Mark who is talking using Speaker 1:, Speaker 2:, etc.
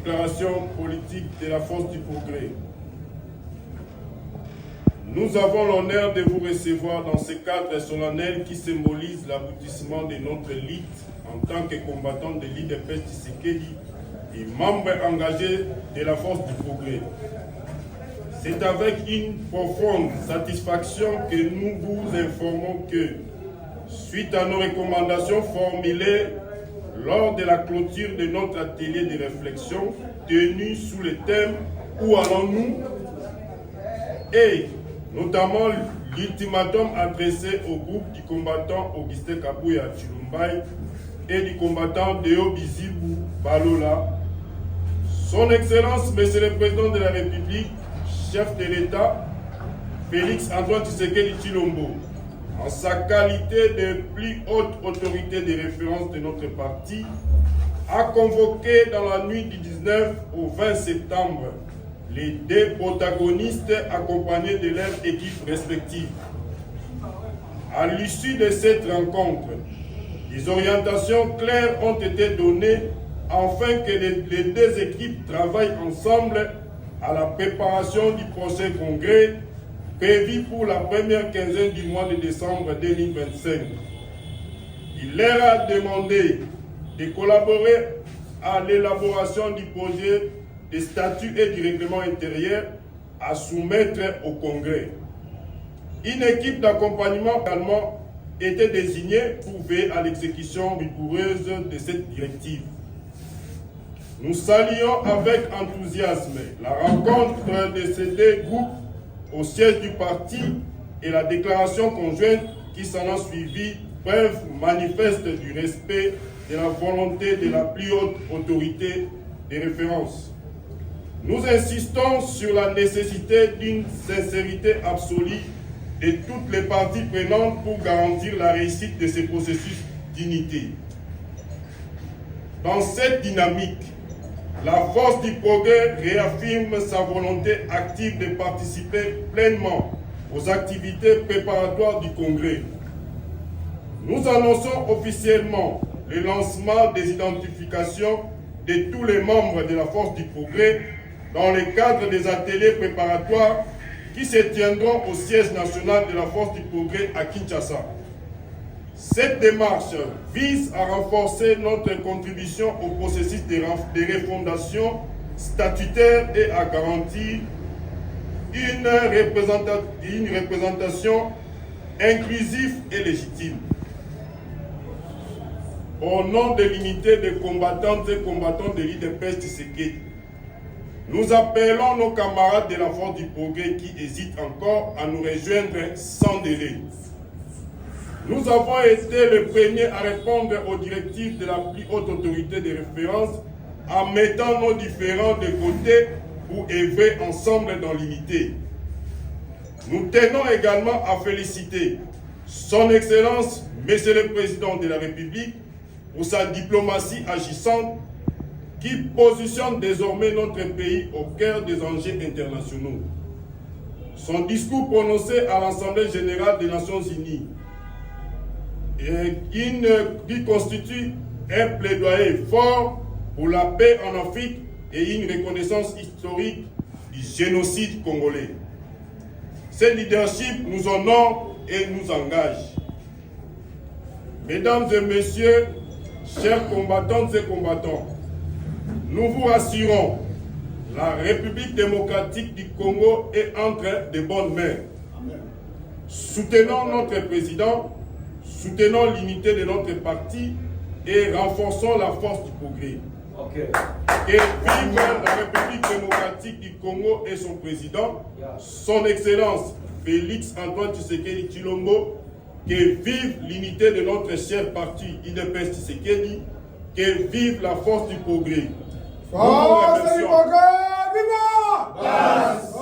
Speaker 1: Déclaration politique de la force du progrès. Nous avons l'honneur de vous recevoir dans ce cadre solennel qui symbolise l'aboutissement de notre lutte en tant que combattant de l'IDPS Tshisekedi et membre engagé de la force du progrès. C'est avec une profonde satisfaction que nous vous informons que, suite à nos recommandations formulées lors de la clôture de notre atelier de réflexion tenu sous le thème « Où allons-nous ?» et notamment l'ultimatum adressé au groupe du combattant Augustin Kabuya Chilumbai et du combattant Deo Bizibu Balola, Son Excellence, Monsieur le Président de la République, chef de l'État, Félix Antoine Tshisekedi Tshilombo, en sa qualité de plus haute autorité de référence de notre parti, a convoqué dans la nuit du 19 au 20 septembre les deux protagonistes accompagnés de leurs équipes respectives. À l'issue de cette rencontre, des orientations claires ont été données afin que les deux équipes travaillent ensemble à la préparation du prochain congrès prévu pour la première quinzaine du mois de décembre 2025. Il leur a demandé de collaborer à l'élaboration du projet des statuts et du règlement intérieur à soumettre au Congrès. Une équipe d'accompagnement également était désignée pour veiller à l'exécution rigoureuse de cette directive. Nous saluons avec enthousiasme la rencontre de ces deux groupes au siège du parti et la déclaration conjointe qui s'en a suivi, preuve manifeste du respect de la volonté de la plus haute autorité de référence. Nous insistons sur la nécessité d'une sincérité absolue de toutes les parties prenantes pour garantir la réussite de ce processus d'unité. Dans cette dynamique, la force du progrès réaffirme sa volonté active de participer pleinement aux activités préparatoires du Congrès. Nous annonçons officiellement le lancement des identifications de tous les membres de la force du progrès dans le cadre des ateliers préparatoires qui se tiendront au siège national de la force du progrès à Kinshasa. Cette démarche vise à renforcer notre contribution au processus de refondation statutaire et à garantir une représentation inclusive et légitime. Au nom de l'unité des combattantes et combattants de l'IDPS Tshisekedi, nous appelons nos camarades de la force du progrès qui hésitent encore à nous rejoindre sans délai. Nous avons été les premiers à répondre aux directives de la plus haute autorité de référence en mettant nos différends de côté pour œuvrer ensemble dans l'unité. Nous tenons également à féliciter Son Excellence, Monsieur le Président de la République, pour sa diplomatie agissante qui positionne désormais notre pays au cœur des enjeux internationaux. Son discours prononcé à l'Assemblée générale des Nations unies qui constitue un plaidoyer fort pour la paix en Afrique et une reconnaissance historique du génocide congolais. Ce leadership nous honore et nous engage. Mesdames et messieurs, chers combattantes et combattants, nous vous rassurons, la République démocratique du Congo est entre de bonnes mains. Soutenons notre président, soutenons l'unité de notre parti et renforçons la force du progrès. Que vive la République démocratique du Congo et son président, son Excellence Félix Antoine Tshisekedi Tshilombo. Que vive l'unité de notre cher parti IDPS Tshisekedi. Que vive la force du progrès.
Speaker 2: Force du progrès, viva!